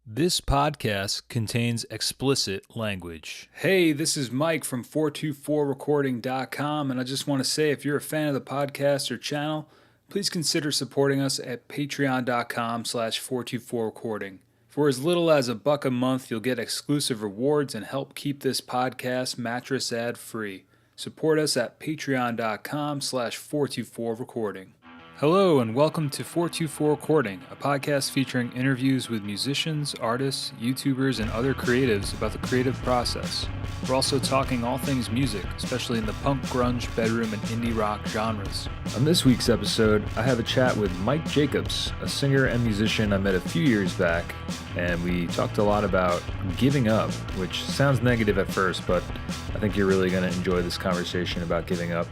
This podcast contains explicit language. Hey, this is Mike from 424recording.com, and I just want to say if you're a fan of the podcast or channel, please consider supporting us at patreon.com/424recording. For as little as $1 a month, you'll get exclusive rewards and help keep this podcast mattress ad-free. Support us at patreon.com/424recording. Hello and welcome to 424 Recording, a podcast featuring interviews with musicians, artists, YouTubers, and other creatives about the creative process. We're also talking all things music, especially in the punk, grunge, bedroom, and indie rock genres. On this week's episode, I have a chat with Mike Jacobs, a singer and musician I met a few years back, and we talked a lot about giving up, which sounds negative at first, but I think you're really going to enjoy this conversation about giving up.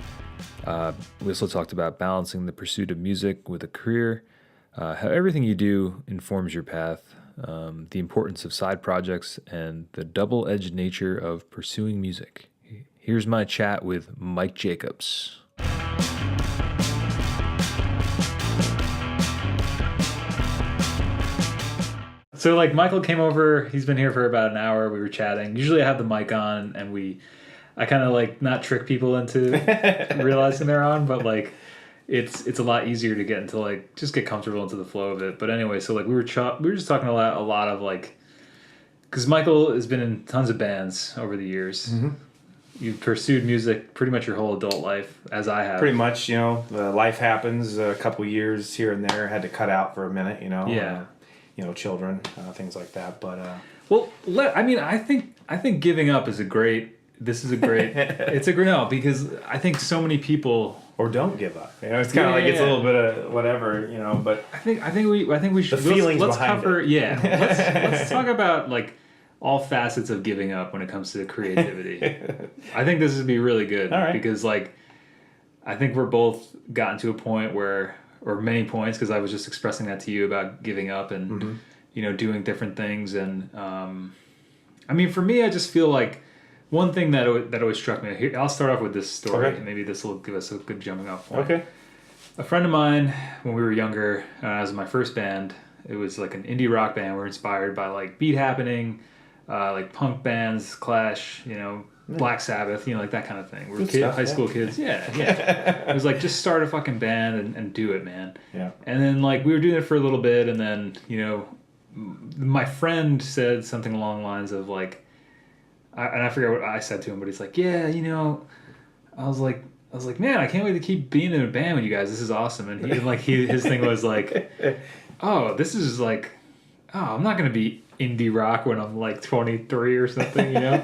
We also talked about balancing the pursuit of music with a career, how everything you do informs your path, the importance of side projects, and the double-edged nature of pursuing music. Here's my chat with Mike Jacobs. So Michael came over, he's been here for about an hour, we were chatting. Usually I have the mic on and I kind of not trick people into realizing they're on, but it's a lot easier to get into just get comfortable into the flow of it. But anyway, so we were just talking a lot of because Michael has been in tons of bands over the years. Mm-hmm. You've pursued music pretty much your whole adult life, as I have. Pretty much, life happens. A couple years here and there, had to cut out for a minute. Yeah. Children, things like that. But I think giving up is a great. It's a great no, because I think so many people don't give up. It's kind of it's a little bit of whatever, but I think we should the feelings let's behind cover it. Yeah. Let's talk about all facets of giving up when it comes to creativity. I think this would be really good. All right. Because I think we're both gotten to a point where, or many points, because I was just expressing that to you about giving up and doing different things, and for me, I just feel one thing that always struck me. Here, I'll start off with this story. Okay. Maybe this will give us a good jumping off point. Okay. A friend of mine, when we were younger, I was in my first band. It was an indie rock band. We're inspired by Beat Happening, punk bands, Clash, Black Sabbath, that kind of thing. We were high school kids. Yeah. It was just start a fucking band and do it, man. Yeah. And then we were doing it for a little bit, and then my friend said something along the lines of I forget what I said to him, but he's I was like, man, I can't wait to keep being in a band with you guys. This is awesome. And his thing was oh, this is I'm not going to be indie rock when I'm 23 or something, And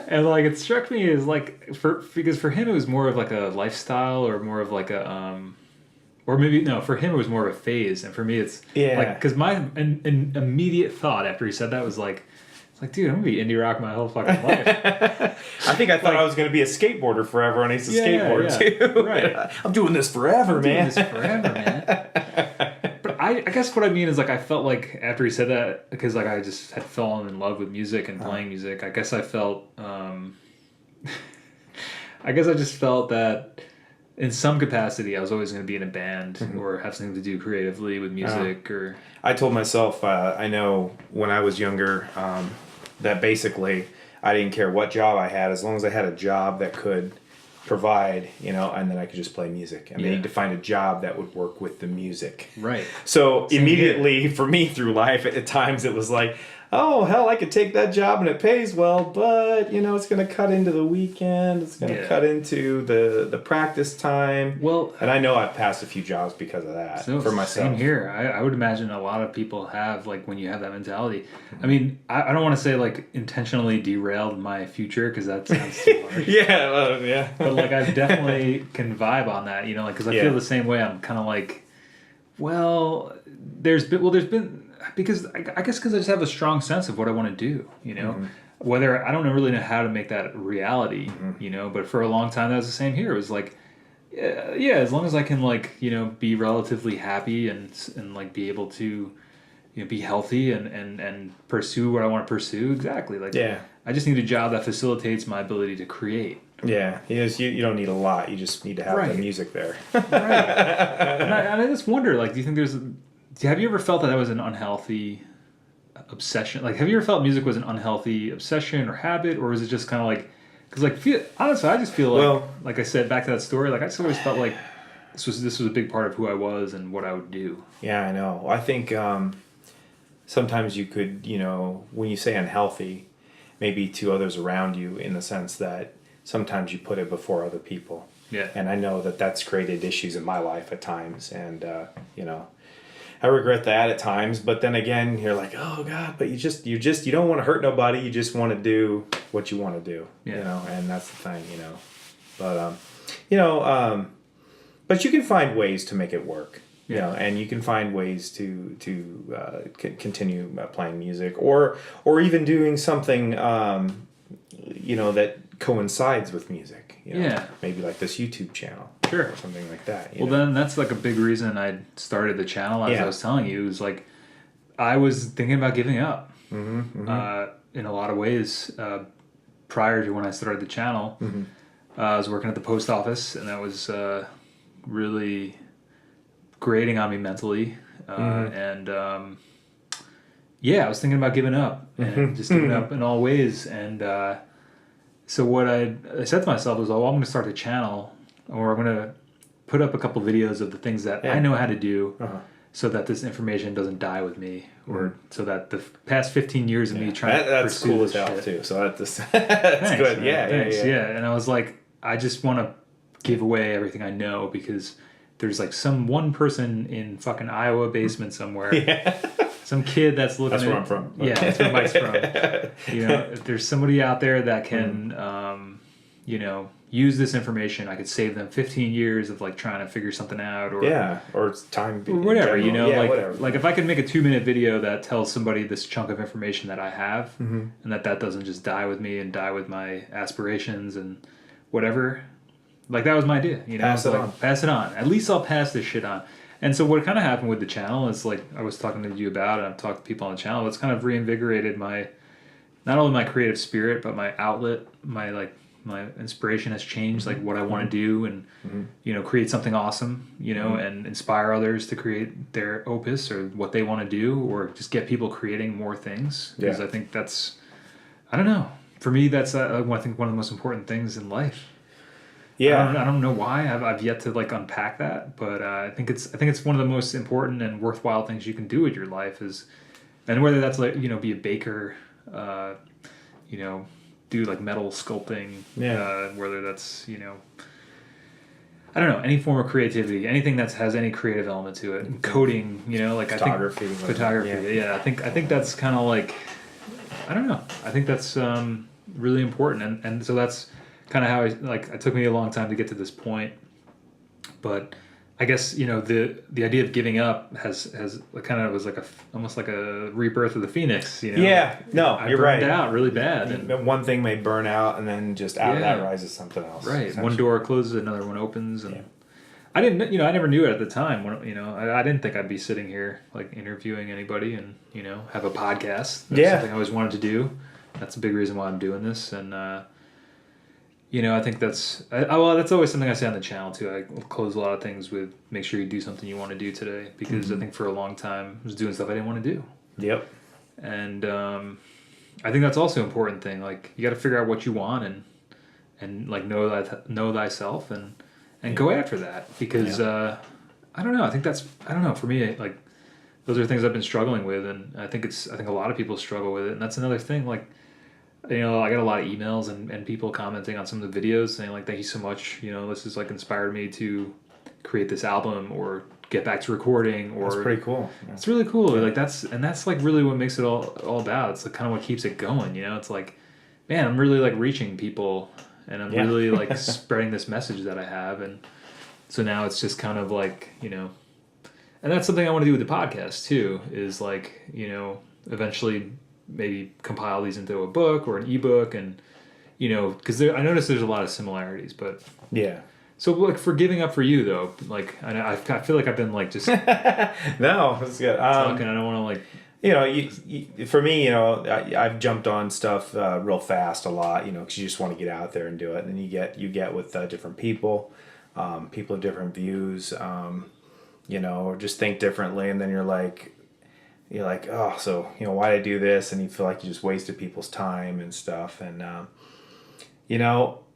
it struck me as because for him it was more of a lifestyle, or more of or maybe, no, for him it was more of a phase. And for me it's because my immediate thought after he said that was dude, I'm going to be indie rock my whole fucking life. I think I thought I was going to be a skateboarder forever, and I used to skateboard too. Right. I'm doing this forever, man. But I guess what I mean is I felt after he said that, because I just had fallen in love with music and playing music, I guess I felt, I just felt that in some capacity I was always going to be in a band or have something to do creatively with music. Or I told myself, I know when I was younger, that basically I didn't care what job I had, as long as I had a job that could provide, and then I could just play music. And I need to find a job that would work with the music. Right. So same immediately here. For me through life, at times it was oh, hell, I could take that job and it pays well, but, it's going to cut into the weekend. It's going to cut into the practice time. Well, and I know I've passed a few jobs because of that for myself. Same here. I would imagine a lot of people have, when you have that mentality. I mean, I don't want to say, intentionally derailed my future, because that sounds too harsh. Yeah. But, I definitely can vibe on that, because I feel the same way. I'm kind of there's been... Because I guess because I just have a strong sense of what I want to do, Whether I don't really know how to make that a reality, But for a long time that was the same here. It was as long as I can be relatively happy and be able to be healthy and pursue what I want to pursue. Exactly. I just need a job that facilitates my ability to create. Yeah, you don't need a lot. You just need to have the music there. Right. And I just wonder, do you think have you ever felt that was an unhealthy obsession? Like, have you ever felt music was an unhealthy obsession or habit, or was it just kind of like, because honestly, I just feel like I said back to that story, like I just always felt like this was a big part of who I was and what I would do. Yeah, I know. I think sometimes you could, when you say unhealthy, maybe to others around you, in the sense that sometimes you put it before other people. Yeah. And I know that that's created issues in my life at times, and I regret that at times. But then again, you're like, oh God, but you don't want to hurt nobody. You just want to do what you want to do, and that's the thing, But but you can find ways to make it work. And you can find ways to continue playing music, or even doing something that coincides with music. Maybe like this YouTube channel, sure, or something like that. Then that's like a big reason I started the channel. As I was telling you, it was like I was thinking about giving up in a lot of ways. Prior to when I started the channel, I was working at the post office, and that was really grating on me mentally, and I was thinking about giving up and just giving up in all ways. And so what I said to myself was, I'm going to start a channel, or I'm going to put up a couple videos of the things that I know how to do, so that this information doesn't die with me, or so that the past 15 years of me trying to pursue cool this as hell shit. too. So that's Thanks, good. Man. Thanks. Yeah. And I was like, I just want to give away everything I know, because there's like one person in fucking Iowa basement somewhere. Some kid that's looking. That's where I'm from. Yeah, that's where Mike's from. If there's somebody out there that can, use this information, I could save them 15 years of like trying to figure something out, or or time, or whatever. Whatever. Like if I can make a 2-minute video that tells somebody this chunk of information that I have, and that doesn't just die with me and die with my aspirations and whatever. Like, that was my idea, Pass it on. Pass it on. At least I'll pass this shit on. And so what kind of happened with the channel is, like, I was talking to you about, and I've talked to people on the channel, it's kind of reinvigorated not only my creative spirit, but my outlet, my inspiration has changed, like what I want to do, and, create something awesome, and inspire others to create their opus or what they want to do, or just get people creating more things. Because I think that's, I don't know. For me, that's, I think, one of the most important things in life. Yeah, I don't know why. I've yet to unpack that, but I think it's one of the most important and worthwhile things you can do with your life and whether that's be a baker, do like metal sculpting, whether that's I don't know, any form of creativity, anything that has any creative element to it, coding, photography. I think that's kind of like, I don't know. I think that's really important, and so that's kind of how it took me a long time to get to this point, but I guess the idea of giving up has kind of was like almost like a rebirth of the phoenix. You're right. I burned out really bad, and one thing may burn out, and then just out of that rises something else. Right, one door closes, another one opens, and I didn't, I never knew it at the time. When I didn't think I'd be sitting here like interviewing anybody and have a podcast. That's something I always wanted to do. That's a big reason why I'm doing this, and. I think that's always something I say on the channel too. I close a lot of things with make sure you do something you want to do today, because I think for a long time I was doing stuff I didn't want to do. Yep. And I think that's also an important thing. Like, you got to figure out what you want and like know thyself and go after that, because I don't know. I think for me, like, those are things I've been struggling with, and I think a lot of people struggle with it, and that's another thing. Like, I got a lot of emails and people commenting on some of the videos saying like, thank you so much. This has like inspired me to create this album or get back to recording. Or that's pretty cool. It's really cool. Yeah. Like that's like really what makes it all about. It's like kind of what keeps it going. It's like, man, I'm really like reaching people, and I'm really like spreading this message that I have. And so now it's just kind of like, and that's something I want to do with the podcast too, is like, eventually maybe compile these into a book or an ebook, and because I noticed there's a lot of similarities, but so like for giving up for you though, like I feel like I've been like just no, it's good. talking. I don't want to like for me, I've jumped on stuff real fast a lot, because you just want to get out there and do it, and then you get with different people of different views, or just think differently, and then you're like, you're like, oh, so, why did I do this? And you feel like you just wasted people's time and stuff. And,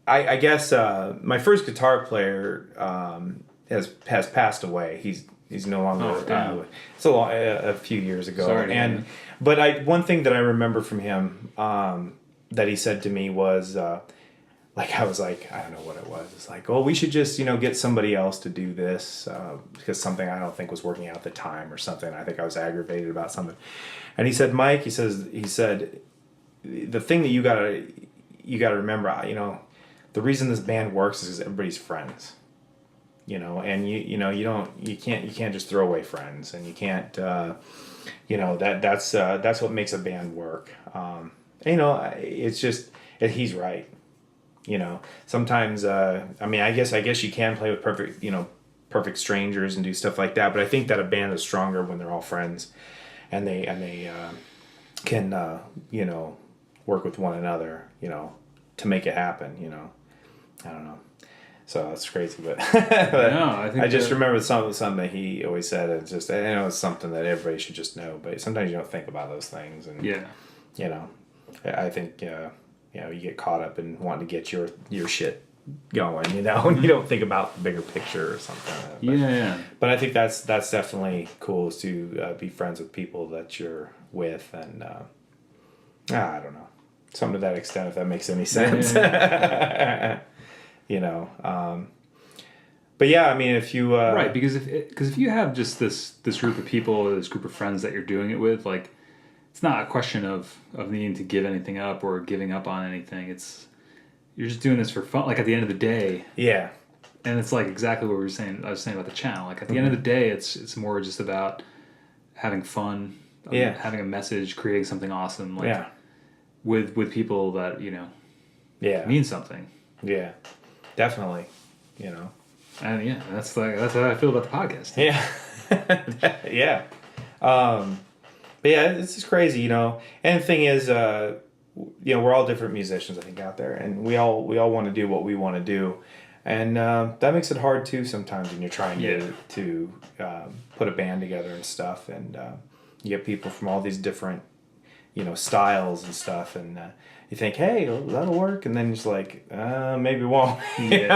I guess my first guitar player has passed away. He's no longer. It's a few years ago. Sorry, but one thing that I remember from him that he said to me was I was like, I don't know what it was. It's like, well, we should just get somebody else to do this because something I don't think was working out at the time or something. I think I was aggravated about something. And he said, Mike, he said, the thing that you gotta remember, the reason this band works is because everybody's friends, and you can't just throw away friends, and you can't, that's what makes a band work. It's just, and he's right. Sometimes, I guess you can play with perfect strangers and do stuff like that, but I think that a band is stronger when they're all friends and they can, work with one another, to make it happen, I don't know. So that's crazy, but, I just remember something that he always said. It's just, I know it's something that everybody should just know, but sometimes you don't think about those things. And, I think, you get caught up in wanting to get your shit going, and you don't think about the bigger picture or something. But I think that's definitely cool is to be friends with people that you're with, and I don't know, something to that extent, if that makes any sense. But yeah, I mean, if you right, because if you have just this group of people or this group of friends that you're doing it with, like, it's not a question of needing to give anything up or giving up on anything. You're just doing this for fun. Like, at the end of the day. Yeah. And it's like exactly what I was saying about the channel. Like, at the end of the day, it's more just about having fun, having a message, creating something awesome. Like, with people that, mean something. Yeah. Definitely. And that's how I feel about the podcast. Yeah. Yeah. But yeah, it's just crazy, And the thing is, we're all different musicians, I think, out there, and we all want to do what we want to do, and that makes it hard too sometimes when you're trying to put a band together and stuff, and you get people from all these different, styles and stuff, and you think, hey, that'll work, and then it's like, maybe it won't. You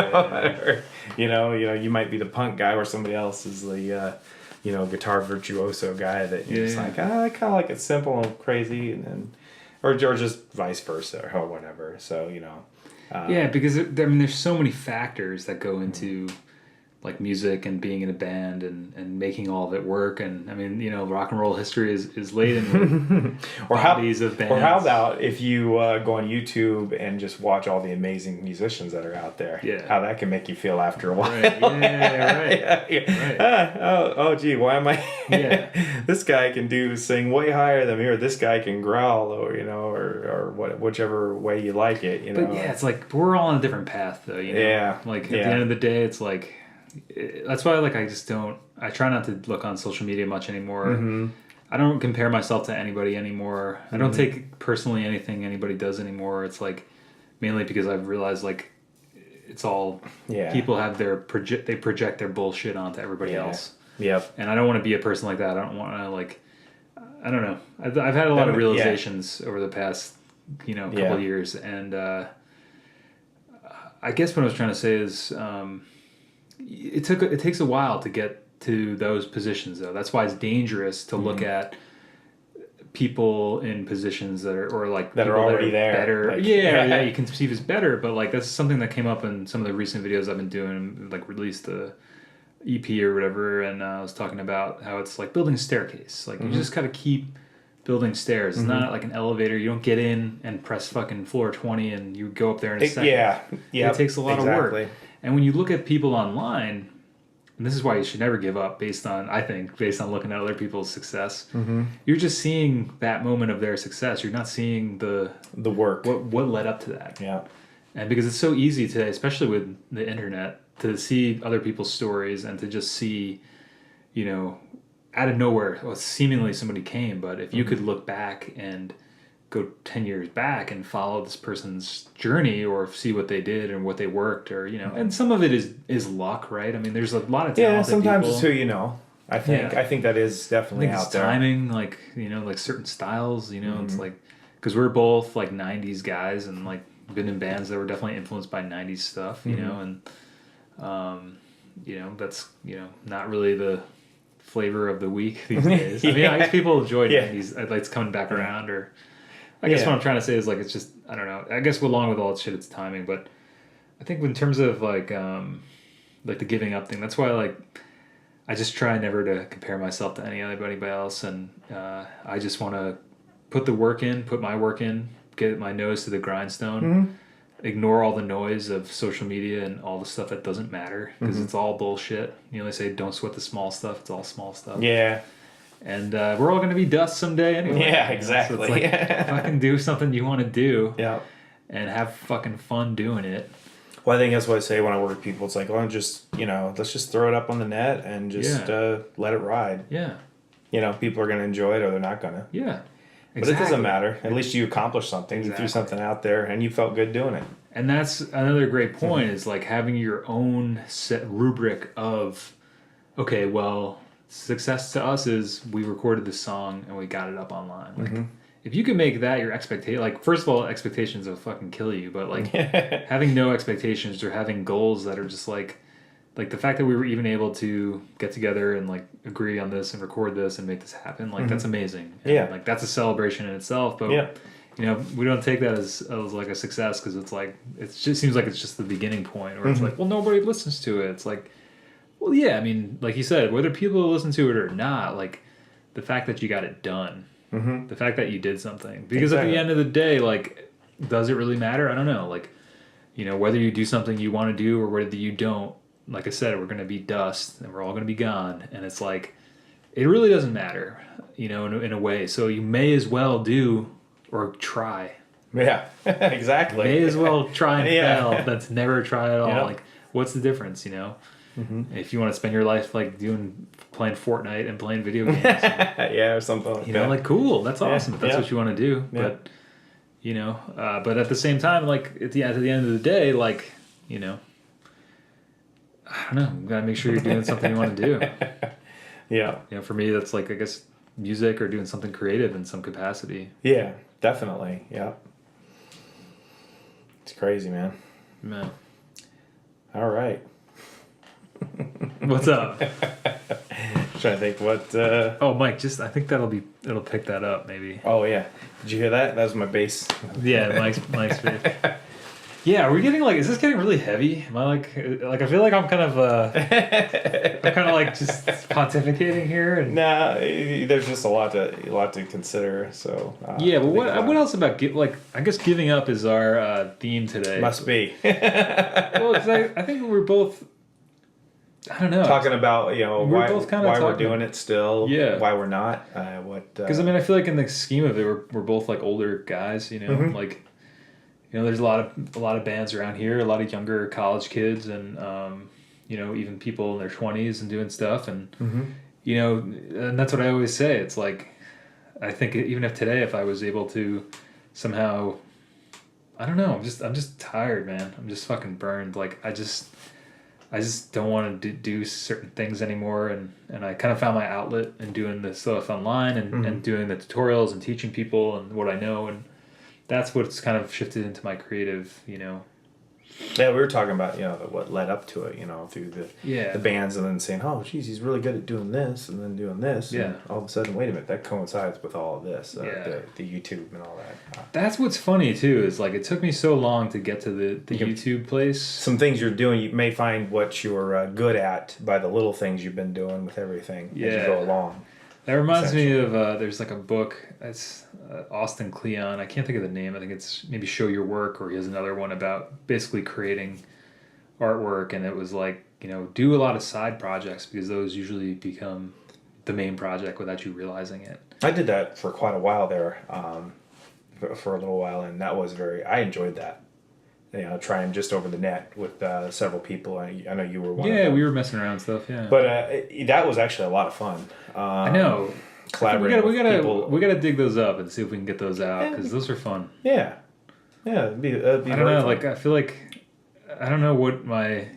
might be the punk guy, or somebody else is the guitar virtuoso guy that you're just like, I kind of like it simple and crazy, and then, or just vice versa, or whatever. So, because there's so many factors that go into like music and being in a band and making all of it work. And I mean, rock and roll history is laden with bodies of bands. Or how about if you go on YouTube and just watch all the amazing musicians that are out there? Yeah. How that can make you feel after a while. Right. Right. Gee, why am I? This guy can sing way higher than me, or this guy can growl, or whichever way you like it. But it's like we're all on a different path, though. Yeah. Like at the end of the day, it's like. That's why, I try not to look on social media much anymore. Mm-hmm. I don't compare myself to anybody anymore. I don't take personally anything anybody does anymore. It's like, mainly because I've realized, like, it's all, people have they project their bullshit onto everybody else. Yep. And I don't want to be a person like that. I don't want to, I don't know. I've had a lot of realizations over the past, couple of years. And I guess what I was trying to say is, it takes a while to get to those positions, though. That's why it's dangerous to look at people in positions that are that are already there. Better. You can perceive as better, but like that's something that came up in some of the recent videos I've been doing. Like released the EP or whatever, and I was talking about how it's like building a staircase. Like you just gotta keep building stairs. It's not like an elevator. You don't get in and press fucking floor 20 and you go up there in a second. It takes a lot of work. And when you look at people online, and this is why you should never give up based on looking at other people's success, you're just seeing that moment of their success. You're not seeing the work. What led up to that. Yeah. And because it's so easy today, especially with the internet, to see other people's stories and to just see, out of nowhere, seemingly somebody came, but if you could look back and go 10 years back and follow this person's journey or see what they did and what they worked, or and some of it is luck, right? I mean, there's a lot of talented sometimes people. it's who you know. I think that is definitely out there. Timing, like, you know, like certain styles, you know, it's like, because we're both like 90s guys and like been in bands that were definitely influenced by 90s stuff, you know, and you know, that's, you know, not really the flavor of the week these days. I mean, I guess people enjoy 90s, like it's coming back around, or I guess what I'm trying to say is like, it's just, I don't know, I guess along with all that shit, it's timing, but I think in terms of like the giving up thing, that's why like I just try never to compare myself to anybody else, and I just want to put my work in, get my nose to the grindstone, ignore all the noise of social media and all the stuff that doesn't matter, because it's all bullshit. You know, they say don't sweat the small stuff, it's all small stuff. Yeah. And we're all going to be dust someday anyway. Yeah, exactly. So it's like, fucking do something you want to do. Yeah. And have fucking fun doing it. Well, I think that's what I say when I work with people. It's like, well, just, you know, let's just throw it up on the net and just let it ride. Yeah. You know, people are going to enjoy it or they're not going to. Yeah. Exactly. But it doesn't matter. At least you accomplished something. Exactly. You threw something out there and you felt good doing it. And that's another great point is like having your own set rubric of, okay, well, success to us is we recorded this song and we got it up online. Like, if you can make that your expectation, like, first of all, expectations will fucking kill you, but like having no expectations or having goals that are just like the fact that we were even able to get together and like agree on this and record this and make this happen, like that's amazing. And, like that's a celebration in itself, but you know, we don't take that as like a success, because it's like, it just seems like it's just the beginning point, or it's like, well, nobody listens to it. It's like, well, yeah, I mean, like you said, whether people listen to it or not, like the fact that you got it done, the fact that you did something, because at the end of the day, like, does it really matter? I don't know. Like, you know, whether you do something you want to do or whether you don't, like I said, we're going to be dust and we're all going to be gone. And it's like, it really doesn't matter, you know, in a way. So you may as well do or try. Yeah, exactly. May as well try and fail. That's never try at all. Yeah. Like, what's the difference, you know? If you want to spend your life like playing Fortnite and playing video games, or something like that. You know, like, cool, that's awesome if that's what you want to do. But you know, but at the same time, like at the end of the day, like, you know, I don't know, you gotta make sure you're doing something you want to do. Yeah. You know, for me, that's like, I guess, music or doing something creative in some capacity. Yeah, definitely. Yeah. It's crazy, man. Man. All right. What's up? Trying to think what. Oh, Mike, I think it'll pick that up maybe. Oh yeah, did you hear that? That was my bass. Yeah, Mike's bass. Yeah, are we getting like? Is this getting really heavy? Am I like I feel like I'm kind of like just pontificating here. And... Nah, there's just a lot to consider. So yeah, but what else about I guess giving up is our theme today. Must be. Well, 'cause I think we're both. I don't know. Talking about, you know, why we're doing it still. Yeah. Why we're not. Because I mean, I feel like in the scheme of it, we're both like older guys. You know, like. You know, there's a lot of bands around here, a lot of younger college kids, and you know, even people in their 20s and doing stuff, and you know, and that's what I always say. It's like, I think even if today, if I was able to somehow, I don't know, I'm just tired, man. I'm just fucking burned. Like I just don't want to do certain things anymore, and I kind of found my outlet in doing this stuff online and doing the tutorials and teaching people and what I know, and that's what's kind of shifted into my creative, you know. Yeah, we were talking about, you know, what led up to it, you know, through the bands, and then saying, oh, geez, he's really good at doing this and then doing this. Yeah. And all of a sudden, wait a minute, that coincides with all of this, the YouTube and all that. That's what's funny, too, is like it took me so long to get to the YouTube place. Some things you're doing, you may find what you're good at by the little things you've been doing with everything as you go along. That reminds me of, there's like a book, it's Austin Kleon, I can't think of the name, I think it's maybe Show Your Work, or he has another one about basically creating artwork, and it was like, you know, do a lot of side projects, because those usually become the main project without you realizing it. I did that for quite a while there, for a little while, and that was I enjoyed that. You know, trying just over the net with several people. I know you were one of them. Yeah, we were messing around and stuff, yeah. But that was actually a lot of fun. I know. Collaborating with people. We gotta dig those up and see if we can get those out, because those are fun. Yeah. Yeah, it'd be I don't know, fun. Like, I feel like, I don't know what I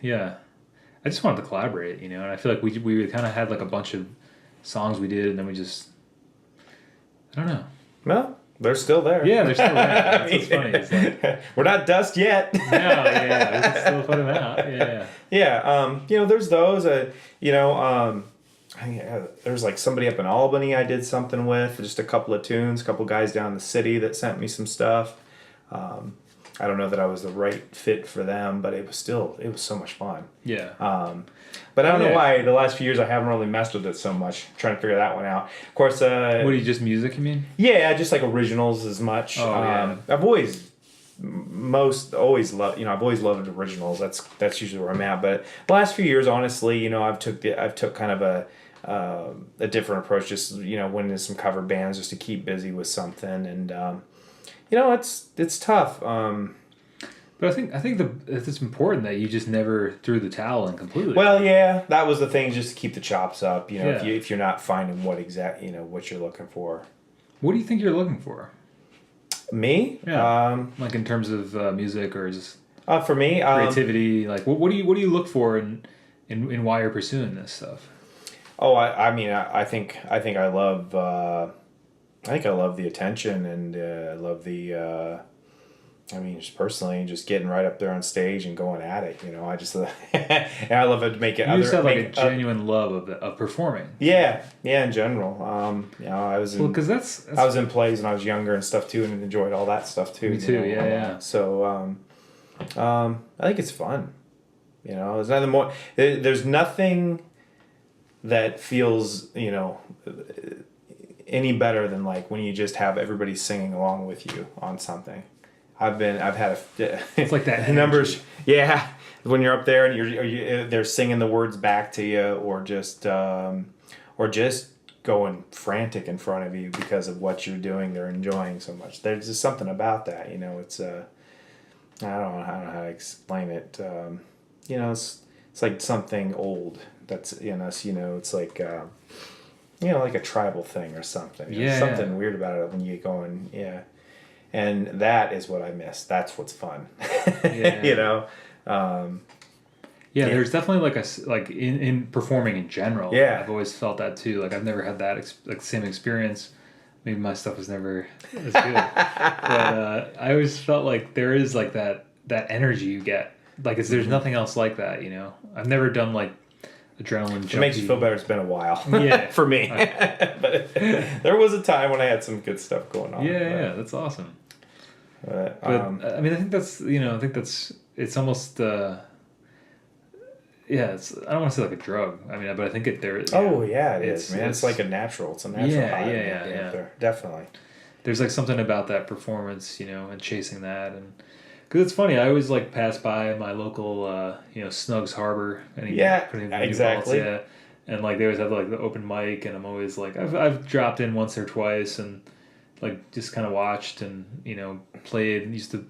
just wanted to collaborate, you know, and I feel like we kind of had like a bunch of songs we did, and then we just, I don't know. Well, they're still there. Yeah, they're still there. That's what's funny. It's like, we're not dust yet. no, yeah, we can still put them out. Yeah. Yeah, there's those. There's like somebody up in Albany I did something with, just a couple of tunes, a couple guys down in the city that sent me some stuff. I don't know that I was the right fit for them, but it was so much fun. Yeah. But I don't know why the last few years I haven't really messed with it so much. Trying to figure that one out. Of course. What do you just music? You mean? Yeah, just like originals as much. Oh, yeah. I've always loved. I've always loved originals. That's usually where I'm at. But the last few years, honestly, I've took kind of a different approach. Just went into some cover bands just to keep busy with something, and it's tough. But I think it's important that you just never threw the towel in completely. Well, yeah, that was the thing, just to keep the chops up. Yeah. If you're not finding what you're looking for. What do you think you're looking for? Me? Yeah. Like in terms of music or just for me, creativity. Like what do you look for in why you're pursuing this stuff? Oh, I think I love the attention, and I love the. Just personally, just getting right up there on stage and going at it. I just and I love it to make it. You just have like a genuine love of performing. Yeah, in general. I was because that's I was in plays when I was younger and stuff too, and enjoyed all that stuff too. Me too. Yeah. So, I think it's fun. There's nothing more. There's nothing that feels any better than like when you just have everybody singing along with you on something. I've had it's like that numbers. Yeah, when you're up there and they're singing the words back to you, or just going frantic in front of you because of what you're doing. They're enjoying so much. There's just something about that. It's I don't know how to explain it. It's like something old that's in us. It's like like a tribal thing or something. There's something weird about it when you get going. Yeah. And that is what I miss. That's what's fun. Yeah. There's definitely like in performing in general. Yeah. I've always felt that too. Like I've never had that same experience. Maybe my stuff was never as good. But I always felt like there is like that energy you get. Like there's nothing else like that. I've never done like adrenaline junkie. It makes you feel better. It's been a while. Yeah. For me. But there was a time when I had some good stuff going on. Yeah, that's awesome. But I think that's it's almost it's I don't want to say like a drug. But I think it there. Oh yeah, it is, man. It's like a natural. It's a natural high. Yeah. There. Definitely. There's like something about that performance, and chasing that, and because it's funny, I always like pass by my local, Snugs Harbor. And exactly. Paltz, and like they always have like the open mic, and I'm always like I've dropped in once or twice, and like just kind of watched and played and used to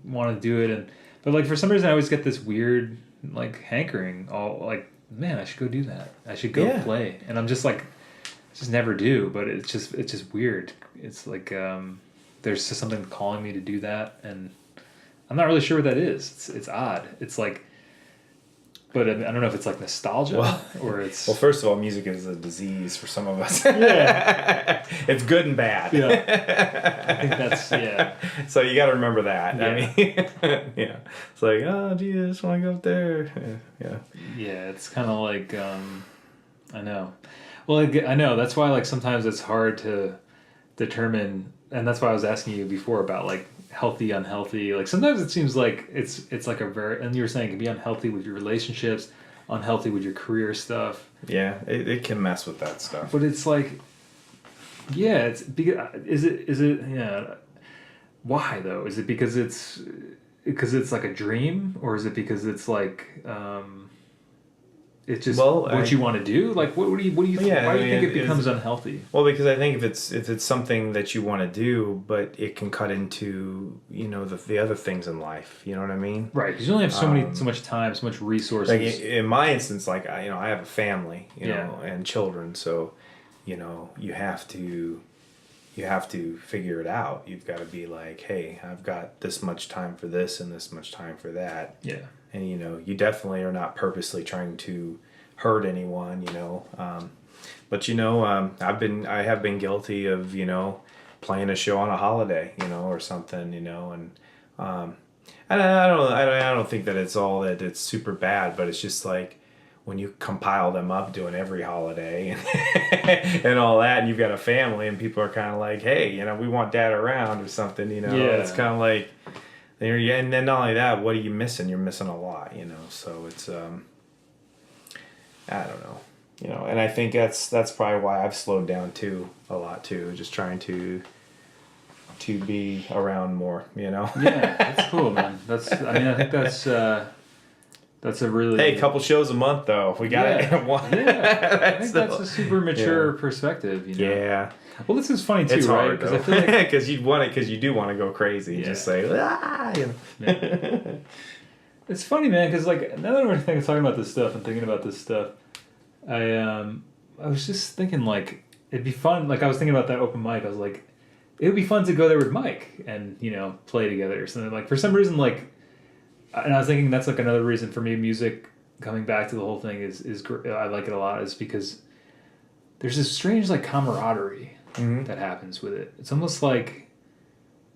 want to do it, but like for some reason I always get this weird like hankering, all like, man, I should go do that. I should go play, and I'm just like, just never do. But it's just weird. It's like there's just something calling me to do that, and I'm not really sure what that is. It's odd. It's like, but I don't know if it's like nostalgia or it's. Well, first of all, music is a disease for some of us. Yeah. It's good and bad. Yeah. I think that's So you got to remember that. Yeah. Yeah. It's like, oh, gee, I just want to go up there. Yeah. Yeah, it's kind of like I know. Well, I know that's why like sometimes it's hard to determine, and that's why I was asking you before about like healthy, unhealthy. Like sometimes it seems like it's like a very, and you were saying it can be unhealthy with your relationships, unhealthy with your career stuff. Yeah, it can mess with that stuff. But it's like, yeah, it's because is it why though? Is it because it's like a dream, or is it because it's like it's just what you want to do? Like what do you think? Why do you think it becomes unhealthy? Well, because I think if it's something that you want to do, but it can cut into the other things in life. You know what I mean? Right, because you only have so much time, so much resources. Like in my instance, like I have a family, and children, so you have to figure it out. You've got to be like, hey, I've got this much time for this and this much time for that. Yeah. And you definitely are not purposely trying to hurt anyone. But I have been guilty of playing a show on a holiday, or something, and I don't think that it's super bad, but it's just like when you compile them up doing every holiday and, and all that, and you've got a family and people are kind of like, hey, we want dad around or something, Yeah. It's kind of like, and then not only that, what are you missing? You're missing a lot, so it's, I don't know, and I think that's probably why I've slowed down a lot too, just trying to be around more, Yeah, that's cool, man. I think that's a really... Hey, a couple shows a month, though. We got it. Yeah. I think that's a super mature perspective, Yeah. Well, this is funny, too, it's right? Because I feel like... Because you do want to go crazy and just say, Yeah. It's funny, man, because, like, now that I'm talking about this stuff and thinking about this stuff, I was just thinking, like, it'd be fun. Like, I was thinking about that open mic. I was like, it would be fun to go there with Mike and, play together or something. Like, for some reason, like... And I was thinking that's, like, another reason for me, music, coming back to the whole thing is I like it a lot, is because there's this strange, like, camaraderie that happens with it. It's almost like...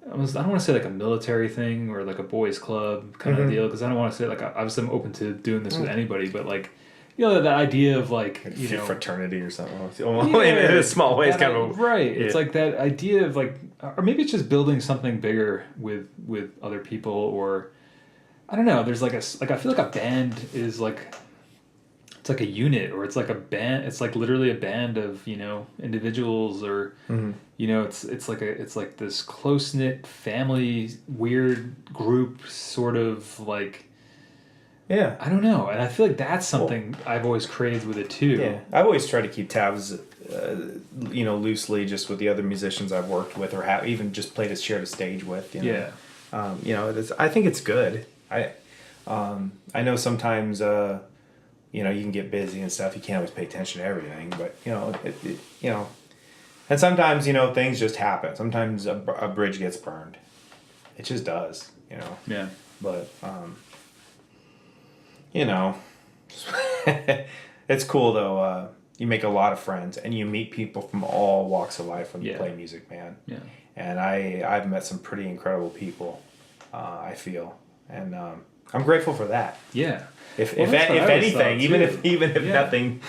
I don't want to say, like, a military thing or, like, a boys' club kind of deal, because I don't want to say, like, obviously I'm open to doing this with anybody, but, like... the idea of, like, fraternity or something. In a small way, it's kind of... Right. Yeah. It's like that idea of, like... Or maybe it's just building something bigger with other people, or... I don't know. There's, like, I feel like a band is, like... It's like a unit, or it's like a band... It's, like, literally a band of, individuals, or... It's like this close-knit family, weird group, sort of, like... Yeah. I don't know. And I feel like that's something I've always craved with it too. Yeah. I've always tried to keep tabs, loosely just with the other musicians I've worked with or have even just shared a stage with. Yeah. I think it's good. I know sometimes, you can get busy and stuff. You can't always pay attention to everything, but, and sometimes, things just happen. Sometimes a bridge gets burned. It just does, Yeah. But, it's cool though. You make a lot of friends and you meet people from all walks of life when you play music, man. Yeah. And I've met some pretty incredible people, I feel, and I'm grateful for that. Yeah. If anything, even if nothing,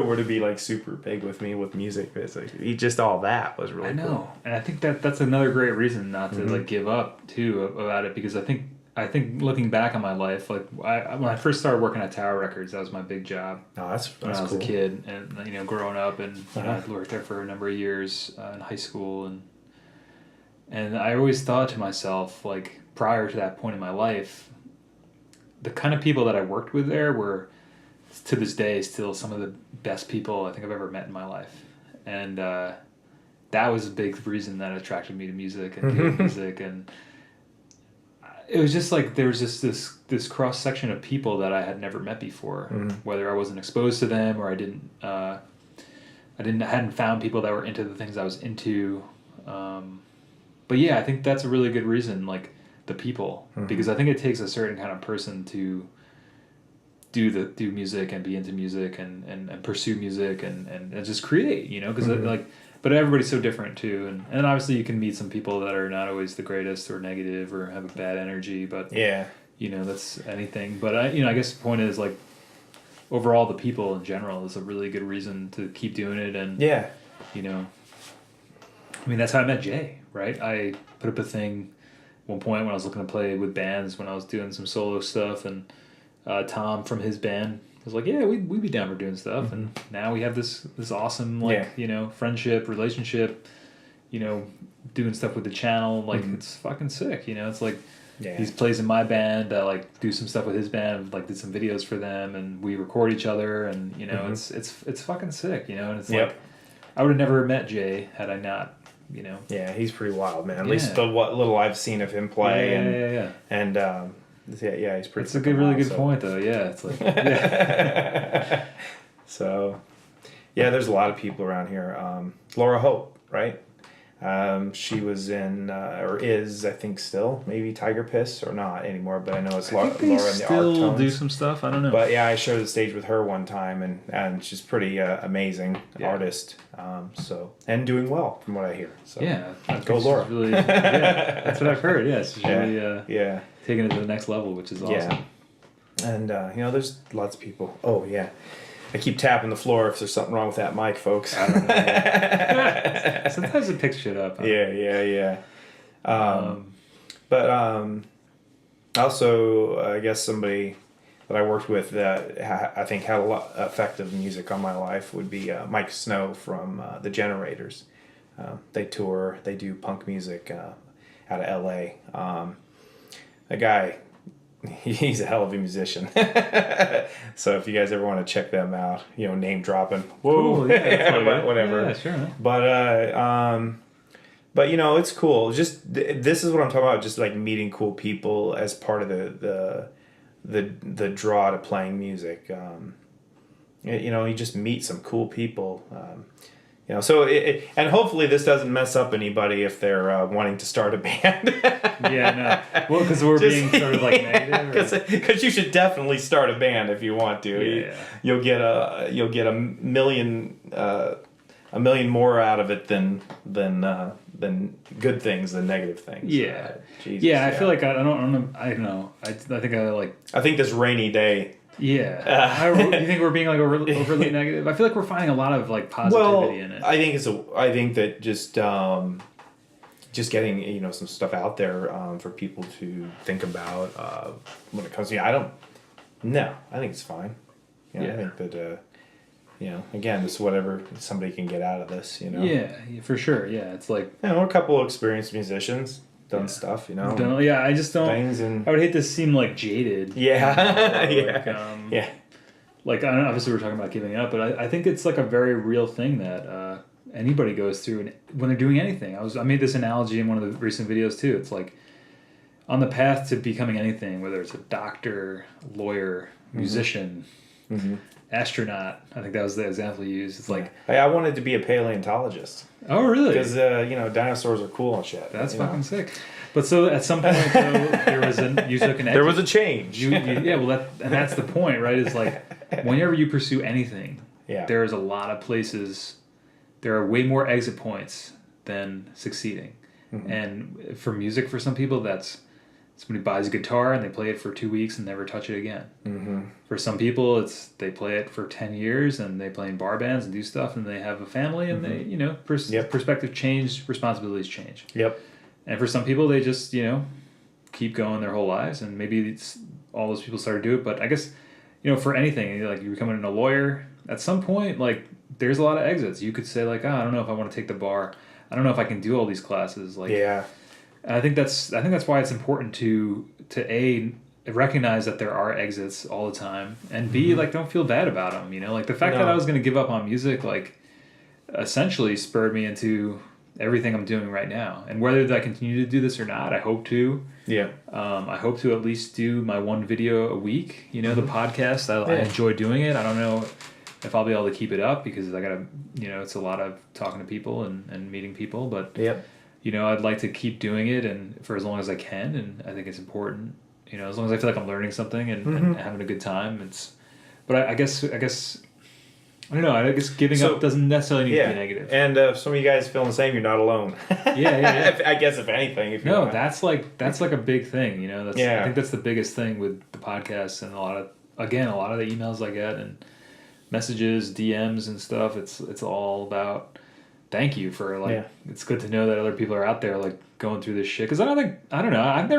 were to be like super big with me with music, it's like just all that was really cool. I know, and I think that's another great reason not to like give up too about it, because I think looking back on my life, like when I first started working at Tower Records, that was my big job. Oh, that's when I was cool. a kid, and growing up, and I worked there for a number of years in high school, and I always thought to myself, like, prior to that point in my life, the kind of people that I worked with there were, to this day, still some of the best people I think I've ever met in my life, and that was a big reason that attracted me to music and doing music. And it was just like there was just this cross section of people that I had never met before, whether I wasn't exposed to them or I hadn't found people that were into the things I was into. But yeah, I think that's a really good reason, like the people, because I think it takes a certain kind of person to do music and be into music and pursue music and just create, because like. But everybody's so different too, and obviously you can meet some people that are not always the greatest or negative or have a bad energy. But that's anything. But I guess the point is, like, overall the people in general is a really good reason to keep doing it. And I mean, that's how I met Jay, right? I put up a thing one point when I was looking to play with bands when I was doing some solo stuff, and Tom from his band was like, yeah, we'd be down for doing stuff. And now we have this awesome, friendship, relationship, doing stuff with the channel. Like, it's fucking sick, It's like, he plays in my band, I, like, do some stuff with his band, like, did some videos for them, and we record each other, and, it's fucking sick, and it's like, I would have never met Jay had I not, Yeah, he's pretty wild, man. At least what little I've seen of him play. And he's pretty. It's a really good point, though. Yeah, it's like. So, there's a lot of people around here. Laura Hope, right? She was in, or is, I think, still maybe Tiger Piss or not anymore. But I know it's Laura in the Art still Tones. do some stuff. I don't know. But yeah, I shared the stage with her one time, and she's pretty amazing artist. And doing well from what I hear. So yeah, go Laura. Really, yeah, that's what I've heard. Yeah, she's really taking it to the next level, which is awesome. Yeah. And there's lots of people. Oh yeah. I keep tapping the floor if there's something wrong with that mic, folks. I don't know. Sometimes it picks shit up. Yeah. But also, I guess somebody that I worked with that I think had a lot of effective music on my life would be Mike Snow from The Generators. They tour, they do punk music out of L.A. A guy... He's a hell of a musician. So if you guys ever want to check them out, name dropping. Whoa, cool, yeah, whatever. Yeah, sure. Man. But it's cool. Just this is what I'm talking about. Just like meeting cool people as part of the draw to playing music. You just meet some cool people. So and hopefully this doesn't mess up anybody if they're wanting to start a band. Yeah, no. Well, because we're being sort of like negative. Because you should definitely start a band if you want to. Yeah. You'll get a million more out of it than good things than negative things. Yeah. Jesus, yeah. I feel like I don't know. I think I think this rainy day. Yeah. You think we're being like overly negative? I feel like we're finding a lot of like positivity in it. I think that just getting some stuff out there for people to think about when it comes to I think it's fine. I think that again, it's whatever somebody can get out of this. Yeah, for sure. Yeah, it's like we're a couple of experienced musicians. Done stuff, I just don't. I would hate to seem like jaded. Yeah, Like I don't know, obviously we're talking about giving up, but I think it's like a very real thing that anybody goes through when they're doing anything. I made this analogy in one of the recent videos too. It's like on the path to becoming anything, whether it's a doctor, lawyer, musician, astronaut. I think that was the example you used. It's like I wanted to be a paleontologist. Oh, really? Because dinosaurs are cool and shit. That's fucking sick. But so at some point though, there was a change. That's the point, right? Is like whenever you pursue anything, there is a lot of places. There are way more exit points than succeeding. And for music, for some people, that's somebody buys a guitar and they play it for 2 weeks and never touch it again. For some people, they play it for 10 years and they play in bar bands and do stuff and they have a family and they, perspective change, responsibilities change. Yep. And for some people, they just, keep going their whole lives and maybe all those people start to do it. But I guess, for anything, like you're becoming a lawyer, at some point, like there's a lot of exits. You could say like, I don't know if I want to take the bar. I don't know if I can do all these classes. Like, yeah. I think that's why it's important to A, recognize that there are exits all the time, and B, like don't feel bad about them. Like the fact that I was going to give up on music, like essentially spurred me into everything I'm doing right now. And whether I continue to do this or not, I hope to. Yeah. I hope to at least do my one video a week. The podcast. I enjoy doing it. I don't know if I'll be able to keep it up because I gotta, it's a lot of talking to people and meeting people. But I'd like to keep doing it and for as long as I can, and I think it's important. As long as I feel like I'm learning something and having a good time. But I guess I don't know. I guess giving up doesn't necessarily need to be negative. And if some of you guys feel the same, you're not alone. Yeah. I guess if anything, that's like a big thing. I think that's the biggest thing with the podcast and a lot of the emails I get and messages, DMs and stuff. It's all about thank you for it's good to know that other people are out there like going through this shit. Because I don't know. I've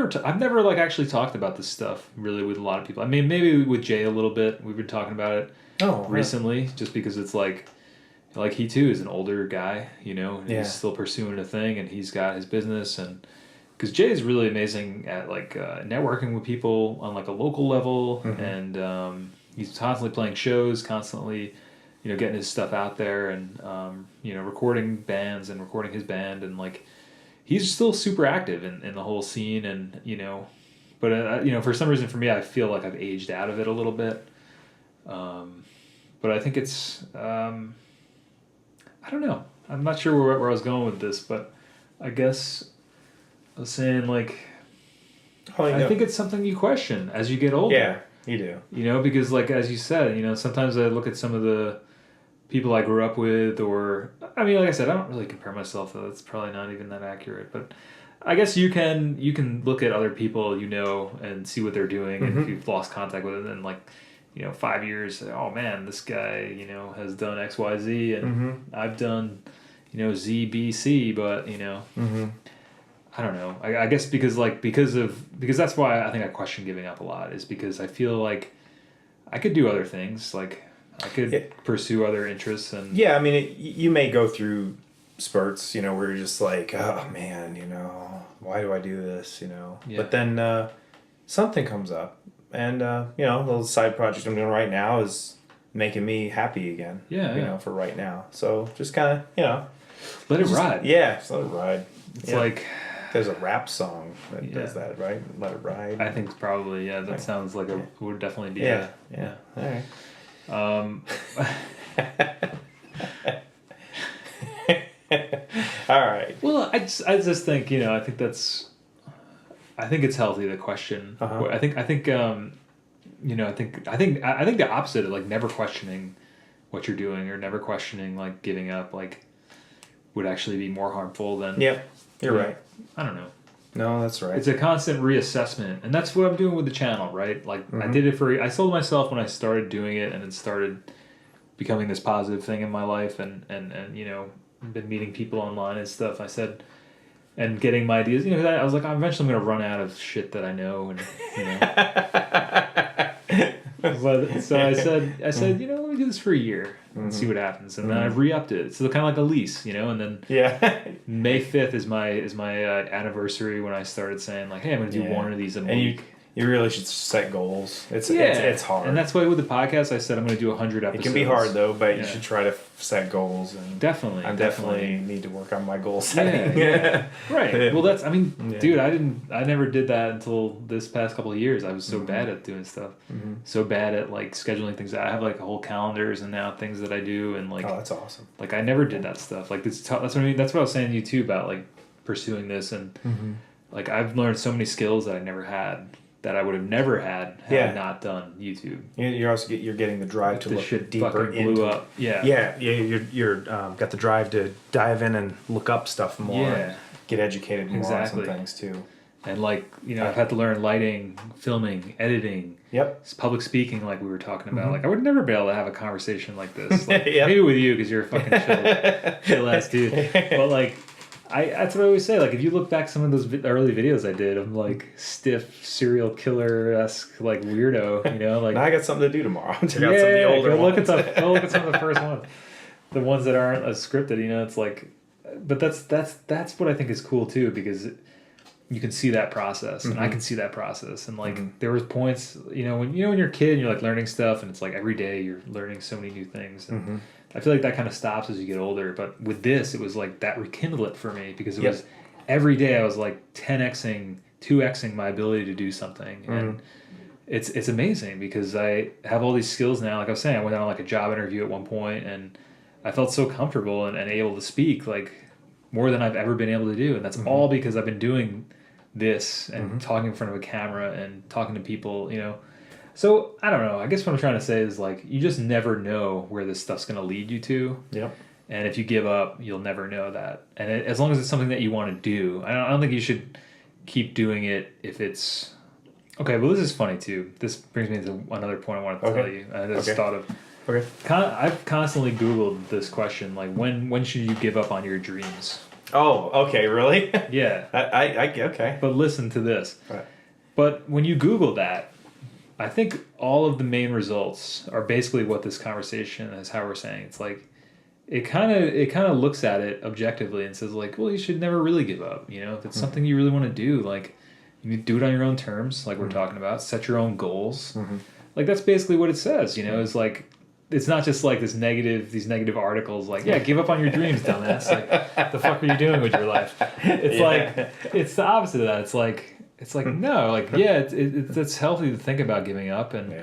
never like actually talked about this stuff really with a lot of people. I mean, maybe with Jay a little bit. We've been talking about it. Recently, just because it's like he too is an older guy, he's still pursuing a thing and he's got his business, and because Jay is really amazing at like networking with people on like a local level, and he's constantly playing shows, constantly getting his stuff out there, and recording bands and recording his band, and like he's still super active in the whole scene, and but for some reason for me I feel like I've aged out of it a little bit. But I think it's, I don't know. I'm not sure where I was going with this, but I guess I was saying, like, Oh, I think it's something you question as you get older. Yeah, you do. You know, because, like, as you said, you know, sometimes I look at some of the people I grew up with, or, I mean, like I said, I don't really compare myself, though. That's probably not even that accurate. But I guess you can look at other people you know and see what they're doing, and if you've lost contact with them, and, like, you know, 5 years, oh, man, this guy, you know, has done X, Y, Z, and I've done, you know, Z, B, C, but, you know... I don't know. I guess because that's why I think I question giving up a lot, is because I feel like I could do other things. Like, I could pursue other interests. And yeah, I mean, you may go through spurts, you know, where you're just like, oh man, you know, why do I do this, you know? Yeah. But then something comes up, and you know, the little side project I'm doing right now is making me happy again. Yeah, you know, for right now. So just kind of, you know, let it ride. Yeah, just let it ride. It's like... There's a rap song that does that, right? Let It Ride. I think probably, yeah. That sounds like would definitely be yeah. All right. All right. Well, I just think, you know, I think it's healthy to question. I think you know, I think the opposite of, like, never questioning what you're doing, or never questioning, like, giving up, like, would actually be more harmful than... Yep. You're right. I don't know. No, that's right. It's a constant reassessment, and that's what I'm doing with the channel, right? Like, I did it I sold myself when I started doing it, and it started becoming this positive thing in my life, and you know, been meeting people online and stuff. I said, and getting my ideas, you know, I was like, eventually I'm going to run out of shit that I know, and, you know. But, so I said, you know, let me do this for a year and see what happens, and then I've re-upped it. So kind of like a lease, you know. And then May 5th is my anniversary when I started saying, like, hey, I'm going to do one of these a week. You really should set goals. It's hard. And that's why with the podcast I said I'm going to do 100 episodes. It can be hard, though, but you should try to set goals. And definitely. I definitely need to work on my goal setting. Yeah. Right. Well, dude, I never did that until this past couple of years. I was so bad at doing stuff. So bad at, like, scheduling things. I have, like, a whole calendars and now things that I do, and, like... Oh, that's awesome. Like, I never did that stuff. Like, that's what I mean. That's what I was saying to you, too, about, like, pursuing this. And, like, I've learned so many skills that I never had, that I would have never had I not done YouTube. You're getting the drive to look deeper blew up. Yeah. You're got the drive to dive in and look up stuff more. Yeah. Get educated more on some things too. And, like, you know, I've had to learn lighting, filming, editing. Yep. Public speaking, like we were talking about. Like, I would never be able to have a conversation like this. Like, maybe with you, because you're a fucking chill ass dude. But, like, that's what I always say. Like, if you look back some of those early videos I did, I'm, like, stiff serial killer-esque, like, weirdo, you know? Like, now I got something to do tomorrow. Check out some of the older ones. Go look at some of the first ones. The ones that aren't as scripted, you know? It's like... But that's what I think is cool, too, because you can see that process, and I can see that process. And, like, there was points, you know, when you're a kid and you're, like, learning stuff, and it's, like, every day you're learning so many new things. And I feel like that kind of stops as you get older, but with this, it was like that rekindled it for me, because it was every day I was like 10xing, 2xing my ability to do something, and it's amazing because I have all these skills now. Like I was saying, I went on, like, a job interview at one point, and I felt so comfortable and able to speak, like, more than I've ever been able to do, and that's all because I've been doing this and talking in front of a camera and talking to people, you know. So, I don't know. I guess what I'm trying to say is, like, you just never know where this stuff's going to lead you to. Yep. And if you give up, you'll never know that. And as long as it's something that you want to do, I don't think you should keep doing it if it's... Okay, well, this is funny, too. This brings me to another point I wanted to tell you. I just thought of... Okay. I've constantly Googled this question, like, when should you give up on your dreams? Oh, okay, really? Yeah. Okay. But listen to this. Right. But when you Google that, I think all of the main results are basically what this conversation is, how we're saying. It's like, it kind of looks at it objectively and says, like, well, you should never really give up. You know, if it's something you really want to do, like, you do it on your own terms, like we're talking about. Set your own goals. Like, that's basically what it says. You know, is like, it's not just like these negative articles, like, yeah, give up on your dreams, dumbass. Like, the fuck are you doing with your life? It's like, it's the opposite of that. It's like no, like, yeah, it's healthy to think about giving up, and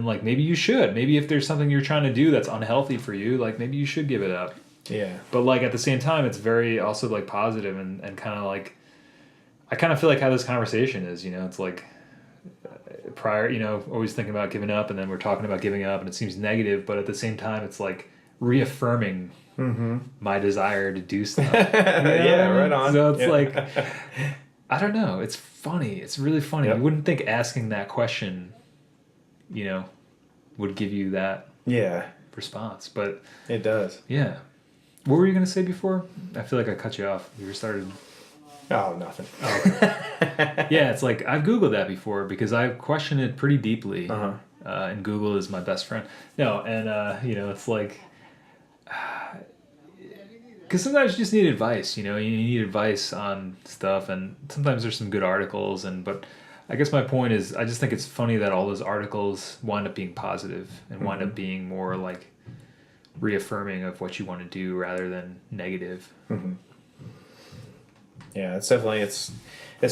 like, maybe you should. Maybe if there's something you're trying to do that's unhealthy for you, like, maybe you should give it up. Yeah. But like at the same time, it's very also like positive and kind of like, I kind of feel like how this conversation is, you know, it's like prior, you know, always thinking about giving up, and then we're talking about giving up and it seems negative, but at the same time, it's like reaffirming my desire to do stuff. You know Yeah, right on. So it's like, I don't know. It's funny. It's really funny. Yep. You wouldn't think asking that question, you know, would give you that response, but it does. Yeah. What were you going to say before? I feel like I cut you off. You started. Oh, nothing. Oh, okay. Yeah, it's like I've Googled that before because I've questioned it pretty deeply. And Google is my best friend. No, and you know, it's like because sometimes you just need advice. You know, you need advice on stuff, and sometimes there's some good articles. But I guess my point is, I just think it's funny that all those articles wind up being positive and wind up being more like reaffirming of what you want to do rather than negative. Yeah, it's definitely it's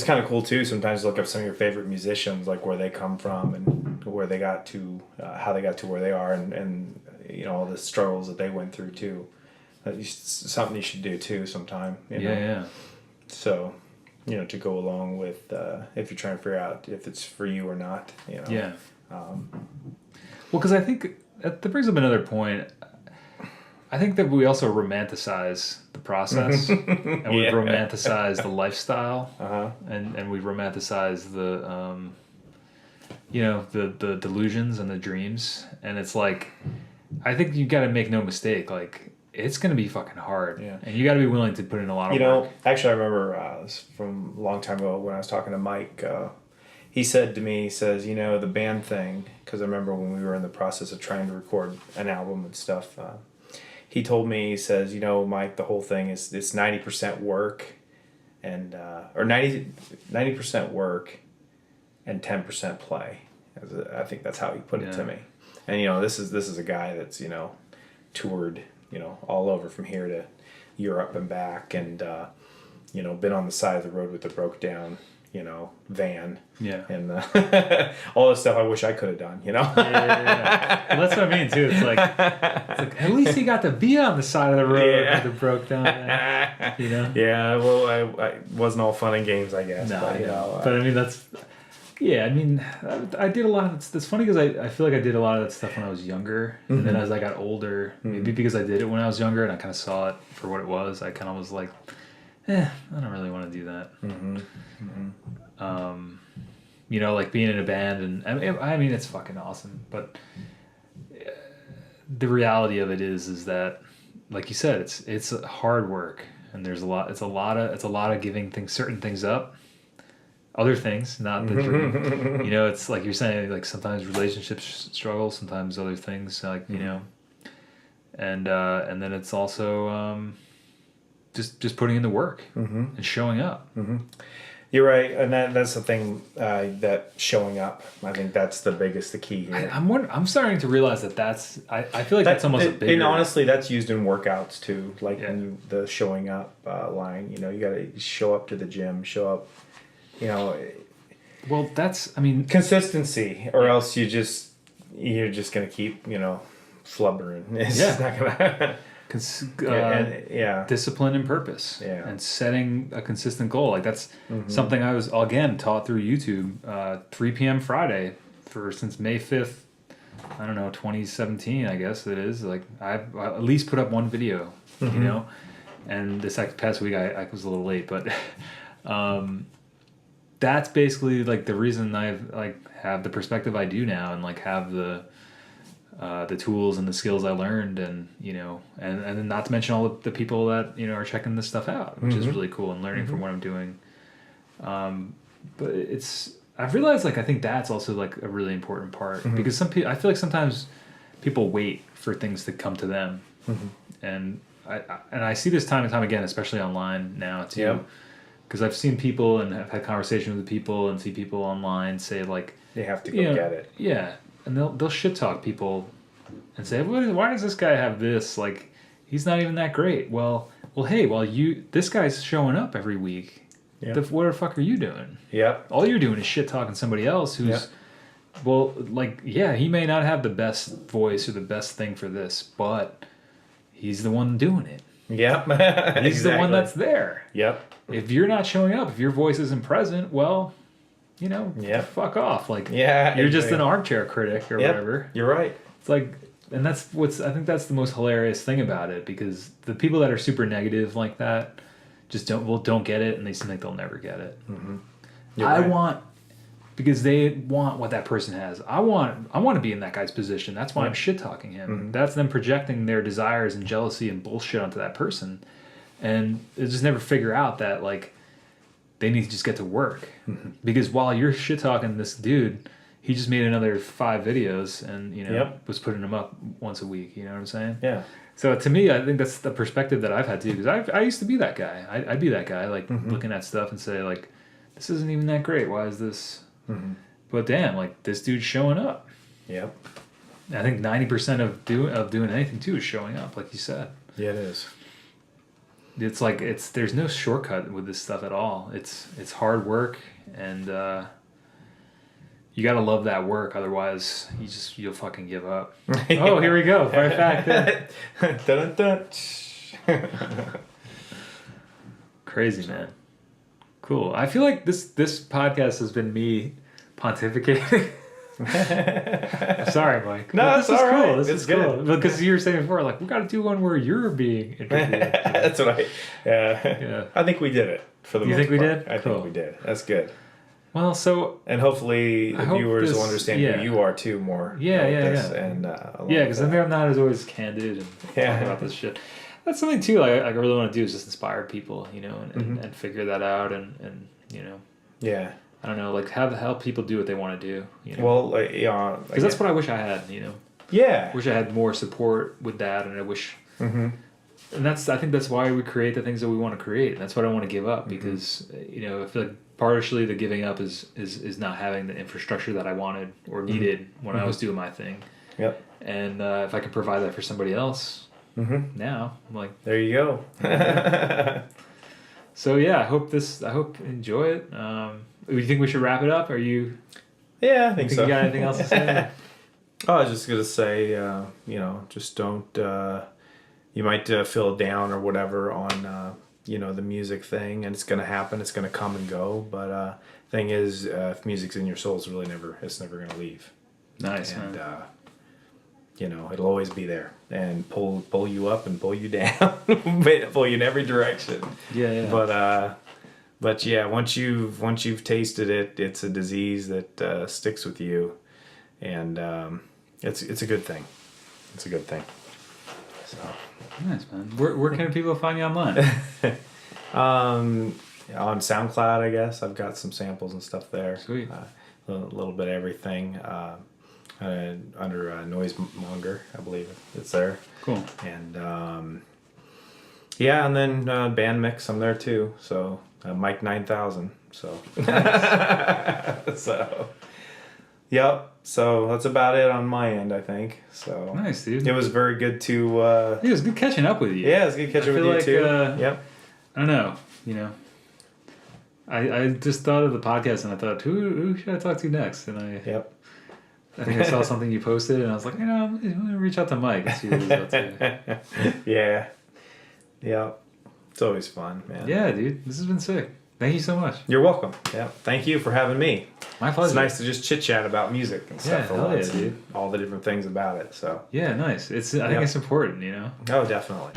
kind of cool too. Sometimes look up some of your favorite musicians, like where they come from and where they got to, how they got to where they are, and you know all the struggles that they went through too. Something you should do too sometime. You know? Yeah. So, you know, to go along with if you're trying to figure out if it's for you or not. You know. Yeah. Well, because I think that brings up another point. I think that we also romanticize the process, and we romanticize the lifestyle, and we romanticize the, you know, the delusions and the dreams. And it's like, I think you got to make no mistake, like it's gonna be fucking hard, and you got to be willing to put in a lot of work. You know, actually, I remember this from a long time ago when I was talking to Mike. He said to me, he says, you know, the band thing, because I remember when we were in the process of trying to record an album and stuff. He told me, he says, you know, Mike, the whole thing is it's 90% work and or 90% work and 10% play. I think that's how he put it to me. And you know, this is a guy that's, you know, toured, you know, all over from here to Europe and back, and you know, been on the side of the road with the broke down, you know, van. And all this stuff I wish I could have done, you know? Yeah. Well, that's what I mean, too. It's like at least he got to be on the side of the road with the broke down van, you know? Yeah, well, I wasn't all fun and games, I guess. No, but, you know, but I mean, that's... Yeah, I mean, I did a lot of... It's funny because I feel like I did a lot of that stuff when I was younger. And then as I got older, maybe because I did it when I was younger and I kind of saw it for what it was, I kind of was like, I don't really want to do that. You know, like being in a band, and I mean, it's fucking awesome. But the reality of it is that, like you said, it's hard work, and there's a lot. It's a lot of giving certain things up, other things, not the dream. You know, it's like you're saying, like sometimes relationships struggle, sometimes other things, like you know, and then it's also just putting in the work and showing up. You're right, and that's the thing, that showing up. I think that's the key here. I'm starting to realize that's. I feel like that's almost a bigger. And honestly, that's used in workouts too. Like the showing up line. You know, you got to show up to the gym. Show up. You know. Well, I mean, consistency, or else you're just gonna keep, you know, flubbering. It's just not gonna. Discipline and purpose, and setting a consistent goal. Like that's something I was again taught through YouTube. 3 p.m. Friday since May 5th. I don't know, 2017. I guess it is. Like I've at least put up one video, you know. And this past week I was a little late, but that's basically like the reason I've have the perspective I do now, and like have the tools and the skills I learned, and you know, and then not to mention all the people that, you know, are checking this stuff out, which is really cool, and learning from what I'm doing. But I've realized, like, I think that's also like a really important part, because I feel like sometimes people wait for things to come to them, and I see this time and time again, especially online now too, because I've seen people and have had conversations with people and see people online say like they have to go get it. Yeah. And they'll shit talk people and say, why does this guy have this? Like, he's not even that great. Well, hey, this guy's showing up every week. What the fuck are you doing? Yeah. All you're doing is shit talking somebody else who's, he may not have the best voice or the best thing for this, but he's the one doing it. Yep. He's the one that's there. Yep. If you're not showing up, if your voice isn't present, well, fuck off. Like, you're just an armchair critic or whatever. You're right. It's like, and I think that's the most hilarious thing about it, because the people that are super negative like that just don't get it, and they seem like they'll never get it. Mm-hmm. Because they want what that person has. I want to be in that guy's position. That's why I'm shit talking him. Mm-hmm. That's them projecting their desires and jealousy and bullshit onto that person, and they just never figure out that like they need to just get to work. Mm-hmm. Because while you're shit talking this dude, he just made another 5 videos and was putting them up once a week. You know what I'm saying? Yeah. So to me, I think that's the perspective that I've had too. Because I used to be that guy. I'd be that guy, like looking at stuff and say like, this isn't even that great. Why is this? Mm-hmm. But damn, like this dude's showing up. Yep. I think 90% of doing anything too is showing up, like you said. Yeah, it is. It's like there's no shortcut with this stuff at all. It's hard work, and you gotta love that work. Otherwise, you'll fucking give up. Oh, here we go. Right back there. Dun, dun, dun. Crazy, man. Cool. I feel like this podcast has been me pontificating. Sorry, Mike. No, this is all right. Cool. This it's is good. Cool. Because you were saying before, like, we got to do one where you're being interviewed. That's what yeah. I think we did it for the most part. You think we did? I think we did. That's good. Well, so... And hopefully the viewers will understand who you are, too, more. Yeah. And, because I think I'm not as always candid and talking about this shit. That's something, too, like, I really want to do is just inspire people, and figure that out and Yeah. I don't know, like, help people do what they want to do, Well, because that's what I wish I had, Yeah. I wish I had more support with that, and I wish... Mm-hmm. And I think that's why we create the things that we want to create. And that's what I want to give up, because, I feel like partially the giving up is not having the infrastructure that I wanted or needed when I was doing my thing. Yep. And if I can provide that for somebody else now, I'm like... There you go. So, yeah, I hope you enjoy it. Do you think we should wrap it up? Are you... Yeah, I think so. You got anything else to say? I was just going to say, just don't... you might feel down or whatever on, the music thing, and it's going to happen. It's going to come and go. But thing is, if music's in your soul, it's never going to leave. Nice, and, man. It'll always be there and pull you up and pull you down, pull you in every direction. Yeah. But yeah, once you've tasted it, it's a disease that sticks with you, and it's a good thing. It's a good thing. So nice, man. Where can people find you online? On SoundCloud, I guess I've got some samples and stuff there. Sweet. A little bit of everything. Under Noisemonger, I believe it's there. Cool. And and then band mix, I'm there too. So Mike 9000. So nice. So yep. So that's about it on my end, I think. So nice, dude. It was very good to. It was good catching up with you. Yeah, it was good catching up with you too. Yep. I don't know. I just thought of the podcast and I thought, who should I talk to next? And I think I saw something you posted and I was like, I'm gonna reach out to Mike and see what he's up to. Yeah. It's always fun, man. Yeah, dude. This has been sick. Thank you so much. You're welcome. Yeah. Thank you for having me. My pleasure. It's nice to just chit chat about music and stuff for once, dude. and all the different things about it. So yeah, nice. I think it's important, Oh, definitely.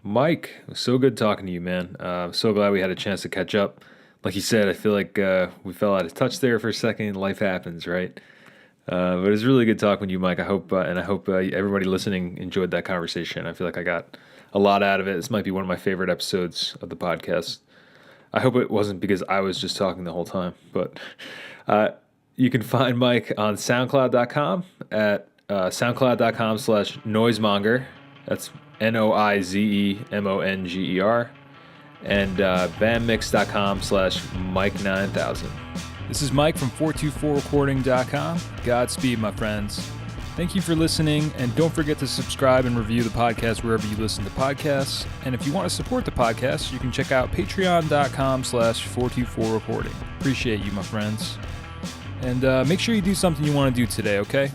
Mike, it was so good talking to you, man. I'm so glad we had a chance to catch up. Like you said, I feel like we fell out of touch there for a second. Life happens, right? But it was really good talking with you, Mike. I hope everybody listening enjoyed that conversation. I feel like I got a lot out of it. This might be one of my favorite episodes of the podcast. I hope it wasn't because I was just talking the whole time. But you can find Mike on SoundCloud.com at SoundCloud.com/Noisemonger. That's NOIZEMONGER. And bandmix.com/Mike9000. This is Mike from 424recording.com. Godspeed, my friends. Thank you for listening, and don't forget to subscribe and review the podcast wherever you listen to podcasts. And if you want to support the podcast, you can check out patreon.com/424recording. Appreciate you, my friends. And make sure you do something you want to do today, okay?